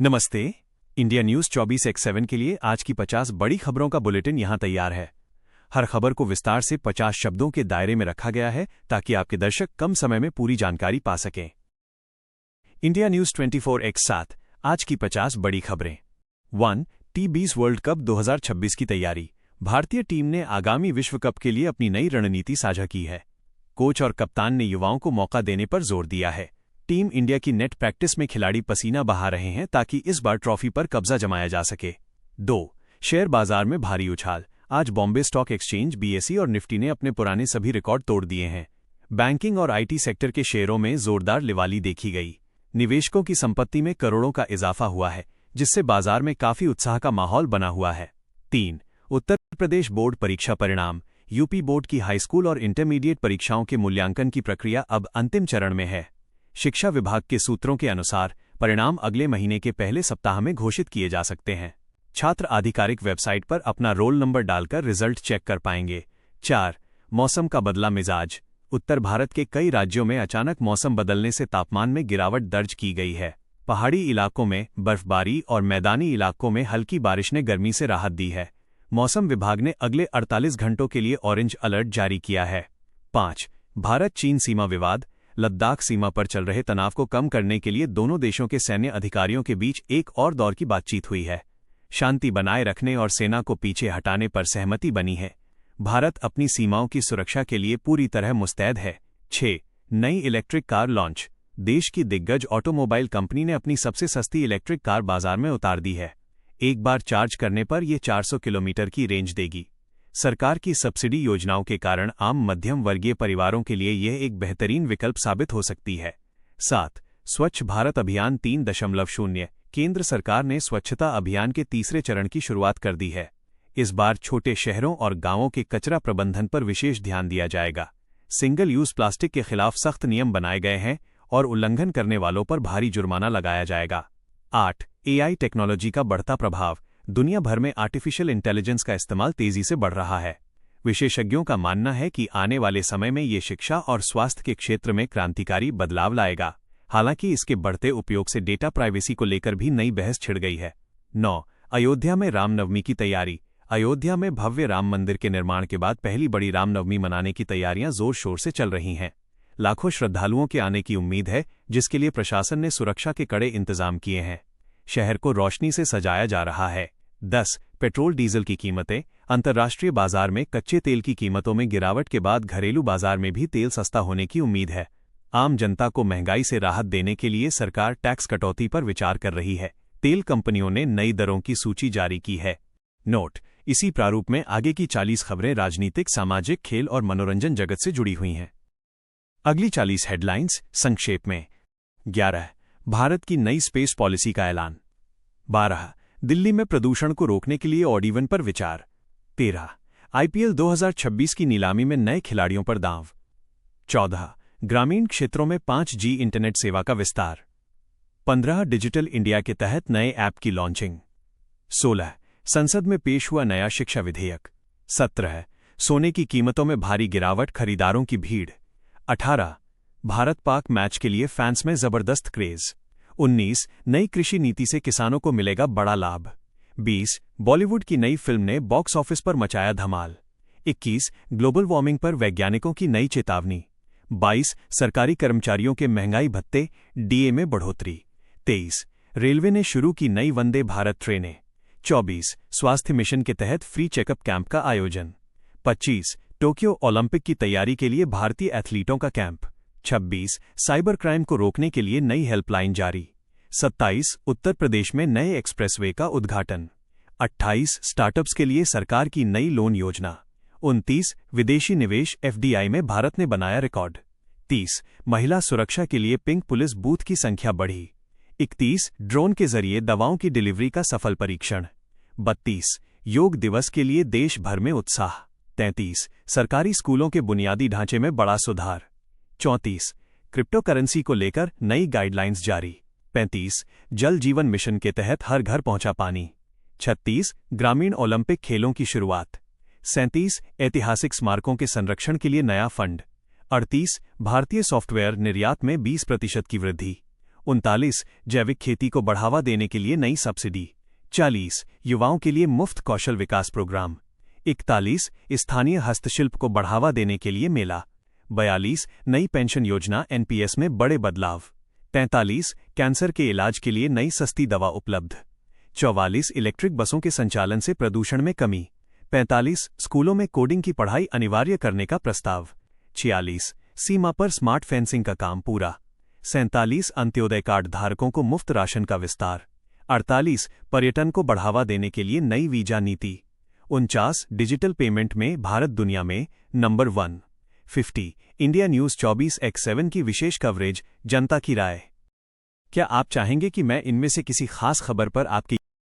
नमस्ते। India news 24x7 के लिए आज की 50 बड़ी खबरों का बुलेटिन यहां तैयार है। हर खबर को विस्तार से 50 शब्दों के दायरे में रखा गया है ताकि आपके दर्शक कम समय में पूरी जानकारी पा सकें। इंडिया न्यूज 24x7 आज की 50 बड़ी खबरें। 1. T20 वर्ल्ड कप 2026 की तैयारी। भारतीय टीम ने आगामी विश्व कप के लिए अपनी नई रणनीति साझा की है। कोच और कप्तान ने युवाओं को मौका देने पर जोर दिया है। टीम इंडिया की नेट प्रैक्टिस में खिलाड़ी पसीना बहा रहे हैं ताकि इस बार ट्रॉफी पर कब्जा जमाया जा सके। 2. शेयर बाजार में भारी उछाल। आज बॉम्बे स्टॉक एक्सचेंज BSE और निफ्टी ने अपने पुराने सभी रिकॉर्ड तोड़ दिए हैं। बैंकिंग और IT सेक्टर के शेयरों में जोरदार लिवाली देखी गई। निवेशकों की संपत्ति में करोड़ों का इजाफा हुआ है, जिससे बाजार में काफी उत्साह का माहौल बना हुआ है। 3. उत्तर प्रदेश बोर्ड परीक्षा परिणाम। यूपी बोर्ड की हाईस्कूल और इंटरमीडिएट परीक्षाओं के मूल्यांकन की प्रक्रिया अब अंतिम चरण में है। शिक्षा विभाग के सूत्रों के अनुसार परिणाम अगले महीने के पहले सप्ताह में घोषित किए जा सकते हैं। छात्र आधिकारिक वेबसाइट पर अपना रोल नंबर डालकर रिजल्ट चेक कर पाएंगे। 4. मौसम का बदला मिजाज। उत्तर भारत के कई राज्यों में अचानक मौसम बदलने से तापमान में गिरावट दर्ज की गई है। पहाड़ी इलाकों में बर्फबारी और मैदानी इलाकों में हल्की बारिश ने गर्मी से राहत दी है। मौसम विभाग ने अगले 48 घंटों के लिए ऑरेंज अलर्ट जारी किया है। 5. भारत चीन सीमा विवाद। लद्दाख सीमा पर चल रहे तनाव को कम करने के लिए दोनों देशों के सैन्य अधिकारियों के बीच एक और दौर की बातचीत हुई है। शांति बनाए रखने और सेना को पीछे हटाने पर सहमति बनी है। भारत अपनी सीमाओं की सुरक्षा के लिए पूरी तरह मुस्तैद है। 6. नई इलेक्ट्रिक कार लॉन्च। देश की दिग्गज ऑटोमोबाइल कंपनी ने अपनी सबसे सस्ती इलेक्ट्रिक कार बाजार में उतार दी है। एक बार चार्ज करने पर यह 400 किलोमीटर की रेंज देगी। सरकार की सब्सिडी योजनाओं के कारण आम मध्यम वर्गीय परिवारों के लिए यह एक बेहतरीन विकल्प साबित हो सकती है। 7. स्वच्छ भारत अभियान 3.0। केंद्र सरकार ने स्वच्छता अभियान के तीसरे चरण की शुरुआत कर दी है। इस बार छोटे शहरों और गांवों के कचरा प्रबंधन पर विशेष ध्यान दिया जाएगा। सिंगल यूज प्लास्टिक के खिलाफ सख्त नियम बनाए गए हैं और उल्लंघन करने वालों पर भारी जुर्माना लगाया जाएगा। 8. AI टेक्नोलॉजी का बढ़ता प्रभाव। दुनिया भर में आर्टिफिशियल इंटेलिजेंस का इस्तेमाल तेजी से बढ़ रहा है। विशेषज्ञों का मानना है कि आने वाले समय में ये शिक्षा और स्वास्थ्य के क्षेत्र में क्रांतिकारी बदलाव लाएगा। हालांकि इसके बढ़ते उपयोग से डेटा प्राइवेसी को लेकर भी नई बहस छिड़ गई है। 9. अयोध्या में रामनवमी की तैयारी। अयोध्या में भव्य राम मंदिर के निर्माण के बाद पहली बड़ी रामनवमी मनाने की तैयारियां जोर शोर से चल रही हैं। लाखों श्रद्धालुओं के आने की उम्मीद है, जिसके लिए प्रशासन ने सुरक्षा के कड़े इंतजाम किए हैं। शहर को रोशनी से सजाया जा रहा है। 10. पेट्रोल डीजल की कीमतें। अंतर्राष्ट्रीय बाजार में कच्चे तेल की कीमतों में गिरावट के बाद घरेलू बाजार में भी तेल सस्ता होने की उम्मीद है। आम जनता को महंगाई से राहत देने के लिए सरकार टैक्स कटौती पर विचार कर रही है। तेल कंपनियों ने नई दरों की सूची जारी की है। नोट: इसी प्रारूप में आगे की 40 खबरें राजनीतिक, सामाजिक, खेल और मनोरंजन जगत से जुड़ी हुई हैं। अगली 40 हेडलाइंस संक्षेप में। 11. भारत की नई स्पेस पॉलिसी का ऐलान। 12. दिल्ली में प्रदूषण को रोकने के लिए ऑड-इवन पर विचार। 13. IPL 2026 की नीलामी में नए खिलाड़ियों पर दांव। 14. ग्रामीण क्षेत्रों में 5G इंटरनेट सेवा का विस्तार। 15. डिजिटल इंडिया के तहत नए ऐप की लॉन्चिंग। 16. संसद में पेश हुआ नया शिक्षा विधेयक। 17. सोने की कीमतों में भारी गिरावट, खरीदारों की भीड़। 18. भारत पाक मैच के लिए फैंस में जबरदस्त क्रेज। 19. नई कृषि नीति से किसानों को मिलेगा बड़ा लाभ। 20. बॉलीवुड की नई फिल्म ने बॉक्स ऑफिस पर मचाया धमाल। 21. ग्लोबल वार्मिंग पर वैज्ञानिकों की नई चेतावनी। 22. सरकारी कर्मचारियों के महंगाई भत्ते, DA में बढ़ोतरी। 23. रेलवे ने शुरू की नई वंदे भारत ट्रेनें। 24. स्वास्थ्य मिशन के तहत फ्री चेकअप कैंप का आयोजन। 25. टोक्यो ओलंपिक की तैयारी के लिए भारतीय एथलीटों का कैंप। 26. साइबर क्राइम को रोकने के लिए नई हेल्पलाइन जारी। 27. उत्तर प्रदेश में नए एक्सप्रेसवे का उद्घाटन। 28. स्टार्टअप्स के लिए सरकार की नई लोन योजना। 29. विदेशी निवेश FDI में भारत ने बनाया रिकॉर्ड। 30. महिला सुरक्षा के लिए पिंक पुलिस बूथ की संख्या बढ़ी। 31. ड्रोन के जरिए दवाओं की डिलीवरी का सफल परीक्षण। 32. योग दिवस के लिए देश भर में उत्साह। 33. सरकारी स्कूलों के बुनियादी ढांचे में बड़ा सुधार। 34. क्रिप्टो करेंसी को लेकर नई गाइडलाइंस जारी। 35. जल जीवन मिशन के तहत हर घर पहुंचा पानी। 36. ग्रामीण ओलंपिक खेलों की शुरुआत। 37. ऐतिहासिक स्मारकों के संरक्षण के लिए नया फंड। 38. भारतीय सॉफ्टवेयर निर्यात में 20% की वृद्धि। 39 जैविक खेती को बढ़ावा देने के लिए नई सब्सिडी। 40 युवाओं के लिए मुफ्त कौशल विकास प्रोग्राम। 41 स्थानीय हस्तशिल्प को बढ़ावा देने के लिए मेला। 42 नई पेंशन योजना एनपीएस में बड़े बदलाव। 43 कैंसर के इलाज के लिए नई सस्ती दवा उपलब्ध। 44 इलेक्ट्रिक बसों के संचालन से प्रदूषण में कमी। 45 स्कूलों में कोडिंग की पढ़ाई अनिवार्य करने का प्रस्ताव। 46 सीमा पर स्मार्ट फेंसिंग का काम पूरा। 47 अंत्योदय कार्ड धारकों को मुफ्त राशन का विस्तार। 48 पर्यटन को बढ़ावा देने के लिए नई वीजा नीति। 49 डिजिटल पेमेंट में भारत दुनिया में नंबर 1। 50 इंडिया न्यूज़ 24x7 की विशेष कवरेज। जनता की राय। क्या आप चाहेंगे कि मैं इनमें से किसी खास खबर पर आपकी